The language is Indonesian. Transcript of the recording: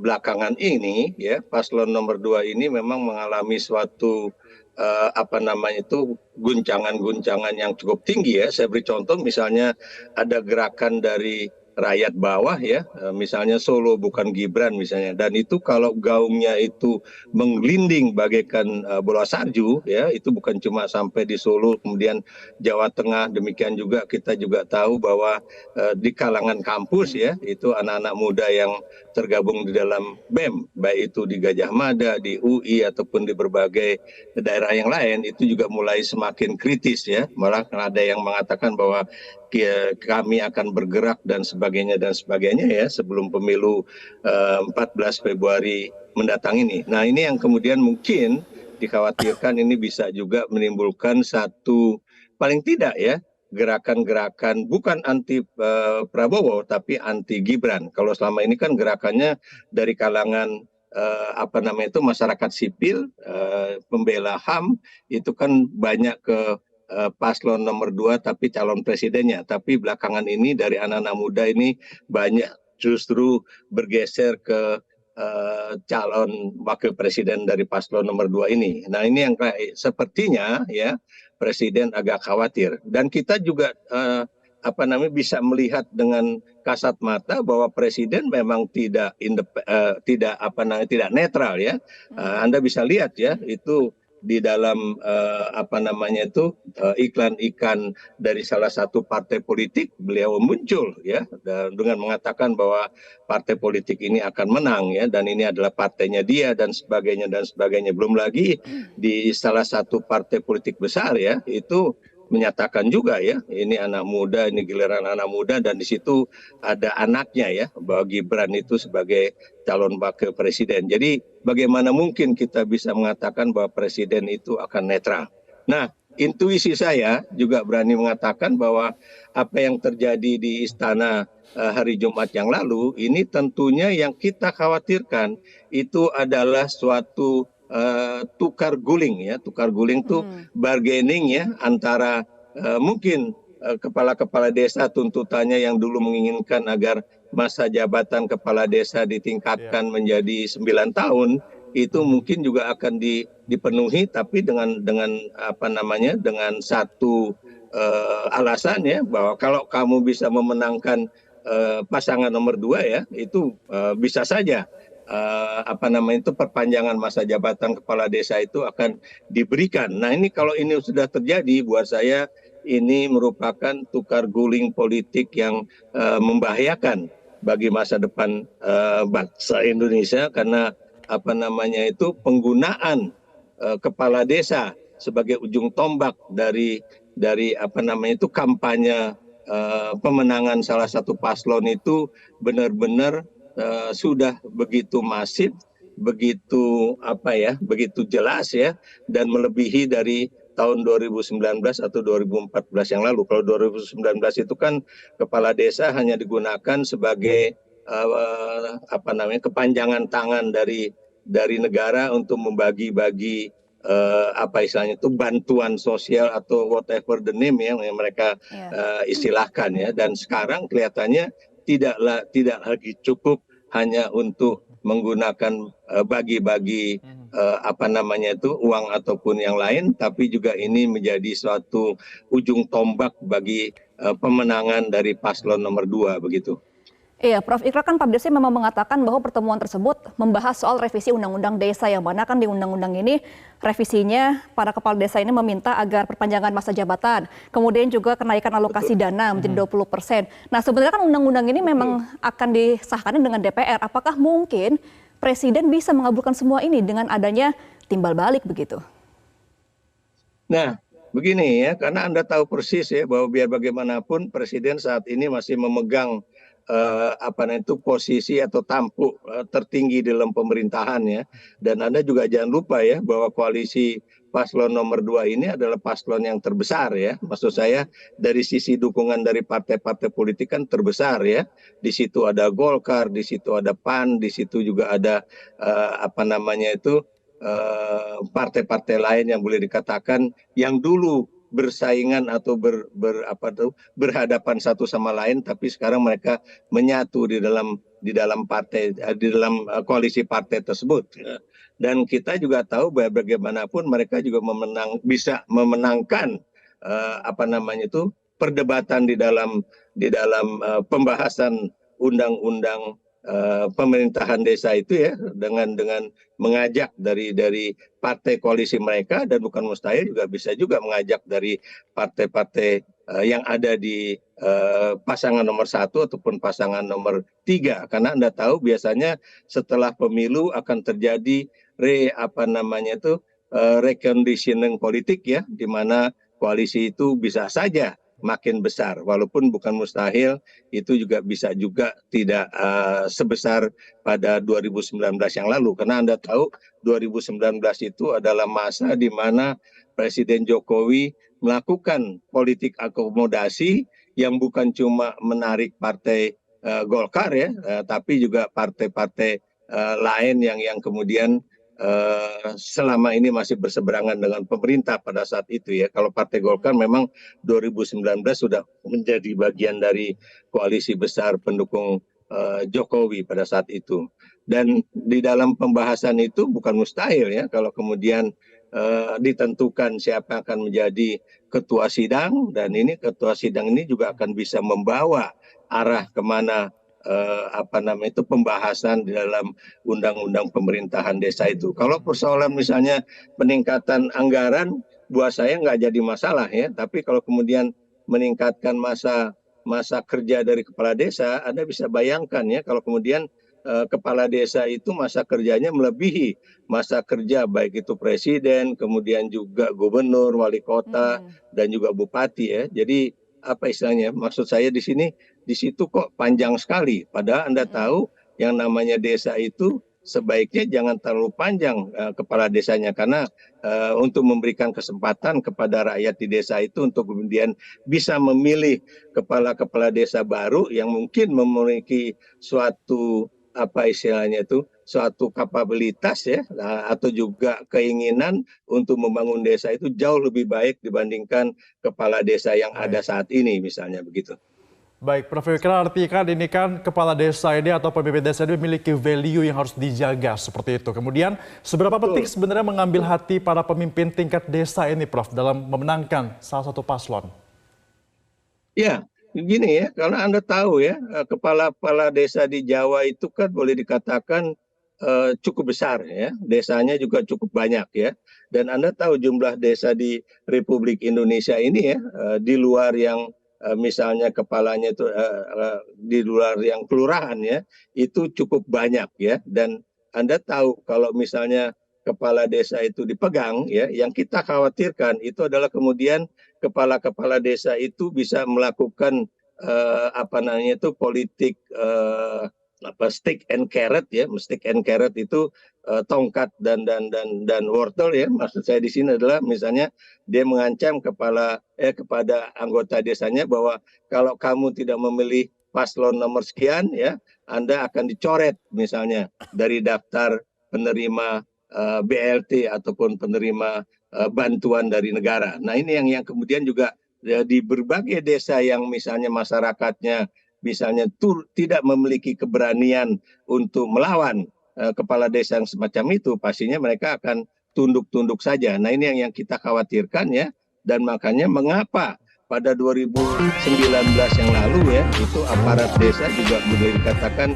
Belakangan ini ya paslon nomor 2 ini memang mengalami suatu guncangan-guncangan yang cukup tinggi ya. Saya beri contoh misalnya ada gerakan dari rakyat bawah ya, misalnya Solo bukan Gibran misalnya, dan itu kalau gaungnya itu menggelinding bagaikan bola salju ya, itu bukan cuma sampai di Solo, kemudian Jawa Tengah, demikian juga kita juga tahu bahwa di kalangan kampus ya, itu anak-anak muda yang tergabung di dalam BEM, baik itu di Gajah Mada, di UI ataupun di berbagai daerah yang lain, itu juga mulai semakin kritis ya, malah ada yang mengatakan bahwa kami akan bergerak dan sebagainya ya sebelum pemilu 14 Februari mendatang ini. Nah ini yang kemudian mungkin dikhawatirkan ini bisa juga menimbulkan satu paling tidak ya gerakan-gerakan bukan anti Prabowo tapi anti Gibran. Kalau selama ini kan gerakannya dari kalangan masyarakat sipil, pembela HAM, itu kan banyak ke paslon nomor 2 tapi calon presidennya. Tapi belakangan ini dari anak-anak muda ini banyak justru bergeser ke calon wakil presiden dari paslon nomor 2 ini. Nah ini yang sepertinya ya presiden agak khawatir. Dan kita juga bisa melihat dengan kasat mata bahwa presiden memang tidak netral ya. Anda bisa lihat ya itu di dalam iklan-iklan dari salah satu partai politik, beliau muncul ya dengan mengatakan bahwa partai politik ini akan menang ya, dan ini adalah partainya dia dan sebagainya. Belum lagi di salah satu partai politik besar ya, itu menyatakan juga ya, ini anak muda, ini giliran anak muda, dan di situ ada anaknya ya, bahwa Gibran itu sebagai calon wakil presiden. Jadi bagaimana mungkin kita bisa mengatakan bahwa presiden itu akan netral? Nah, intuisi saya juga berani mengatakan bahwa apa yang terjadi di istana hari Jumat yang lalu, ini tentunya yang kita khawatirkan itu adalah suatu tukar guling tuh bargaining ya antara mungkin kepala-kepala desa, tuntutannya yang dulu menginginkan agar masa jabatan kepala desa ditingkatkan menjadi 9 tahun, itu mungkin juga akan dipenuhi, tapi dengan satu alasan ya, bahwa kalau kamu bisa memenangkan pasangan nomor 2 ya, itu bisa saja perpanjangan masa jabatan kepala desa itu akan diberikan. Nah ini kalau ini sudah terjadi, buat saya ini merupakan tukar guling politik yang membahayakan bagi masa depan bangsa Indonesia, karena penggunaan kepala desa sebagai ujung tombak dari kampanye pemenangan salah satu paslon itu benar-benar sudah begitu masif, begitu jelas ya, dan melebihi dari tahun 2019 atau 2014 yang lalu. Kalau 2019 itu kan kepala desa hanya digunakan sebagai kepanjangan tangan dari negara untuk membagi-bagi bantuan sosial atau whatever the name yang mereka istilahkan ya. Dan sekarang kelihatannya tidak lagi cukup hanya untuk menggunakan bagi-bagi uang ataupun yang lain, tapi juga ini menjadi suatu ujung tombak bagi pemenangan dari paslon nomor 2 begitu. Iya, Prof. Ikrar kan Pak Dirsi memang mengatakan bahwa pertemuan tersebut membahas soal revisi Undang-Undang Desa, yang mana kan di Undang-Undang ini revisinya para kepala desa ini meminta agar perpanjangan masa jabatan, kemudian juga kenaikan alokasi dana menjadi 20%. Nah sebenarnya kan Undang-Undang ini memang akan disahkan dengan DPR. Apakah mungkin Presiden bisa mengabulkan semua ini dengan adanya timbal balik begitu? Nah begini ya, karena Anda tahu persis ya bahwa biar bagaimanapun Presiden saat ini masih memegang posisi atau tampuk tertinggi dalam pemerintahan ya. Dan Anda juga jangan lupa ya bahwa koalisi paslon nomor 2 ini adalah paslon yang terbesar ya. Maksud saya dari sisi dukungan dari partai-partai politik kan terbesar ya. Di situ ada Golkar, di situ ada PAN, di situ juga ada partai-partai lain yang boleh dikatakan yang dulu bersaingan atau berhadapan satu sama lain, tapi sekarang mereka menyatu di dalam partai, di dalam koalisi partai tersebut. Dan kita juga tahu bahwa bagaimanapun mereka juga bisa memenangkan perdebatan di dalam undang-undang pemerintahan desa itu ya, dengan mengajak dari partai koalisi mereka, dan bukan mustahil bisa juga mengajak dari partai-partai yang ada di pasangan nomor 1 ataupun pasangan nomor 3, karena Anda tahu biasanya setelah pemilu akan terjadi reconditioning politik ya, di mana koalisi itu bisa saja makin besar, walaupun bukan mustahil itu juga bisa juga tidak sebesar pada 2019 yang lalu, karena Anda tahu 2019 itu adalah masa di mana Presiden Jokowi melakukan politik akomodasi yang bukan cuma menarik partai Golkar ya, tapi juga partai-partai lain yang kemudian selama ini masih berseberangan dengan pemerintah pada saat itu ya. Kalau Partai Golkar memang 2019 sudah menjadi bagian dari koalisi besar pendukung Jokowi pada saat itu. Dan di dalam pembahasan itu bukan mustahil ya kalau kemudian ditentukan siapa akan menjadi ketua sidang, dan ini ketua sidang ini juga akan bisa membawa arah kemana pembahasan di dalam undang-undang pemerintahan desa itu. Kalau persoalan misalnya peningkatan anggaran, buat saya nggak jadi masalah ya. Tapi kalau kemudian meningkatkan masa kerja dari kepala desa, Anda bisa bayangkan ya, kalau kemudian kepala desa itu masa kerjanya melebihi masa kerja baik itu presiden, kemudian juga gubernur, wali kota, dan juga bupati ya. Jadi apa istilahnya? Maksud saya di situ kok panjang sekali. Padahal Anda tahu yang namanya desa itu sebaiknya jangan terlalu panjang kepala desanya, karena untuk memberikan kesempatan kepada rakyat di desa itu untuk kemudian bisa memilih kepala-kepala desa baru yang mungkin memiliki suatu suatu kapabilitas ya, atau juga keinginan untuk membangun desa itu jauh lebih baik dibandingkan kepala desa yang ada saat ini, misalnya begitu. Baik, Prof. Ikrar, artinya ini kan kepala desa ini atau pemimpin desa ini memiliki value yang harus dijaga seperti itu. Kemudian seberapa penting sebenarnya mengambil hati para pemimpin tingkat desa ini, Prof, dalam memenangkan salah satu paslon? Ya, begini ya, karena Anda tahu ya, kepala-kepala desa di Jawa itu kan boleh dikatakan cukup besar ya, desanya juga cukup banyak ya. Dan Anda tahu jumlah desa di Republik Indonesia ini ya, di luar yang misalnya kepalanya itu di luar yang kelurahan ya, itu cukup banyak ya. Dan Anda tahu kalau misalnya kepala desa itu dipegang ya, yang kita khawatirkan itu adalah kemudian kepala-kepala desa itu bisa melakukan politik stick and carrot ya. Stick and carrot itu tongkat dan wortel ya. Maksud saya di sini adalah misalnya dia mengancam kepada anggota desanya bahwa kalau kamu tidak memilih paslon nomor sekian ya, Anda akan dicoret misalnya dari daftar penerima BLT ataupun penerima bantuan dari negara. Nah, ini yang kemudian juga di berbagai desa yang misalnya masyarakatnya misalnya tidak memiliki keberanian untuk melawan kepala desa yang semacam itu, pastinya mereka akan tunduk-tunduk saja. Nah, ini yang kita khawatirkan ya, dan makanya mengapa pada 2019 yang lalu ya, itu aparat desa juga boleh dikatakan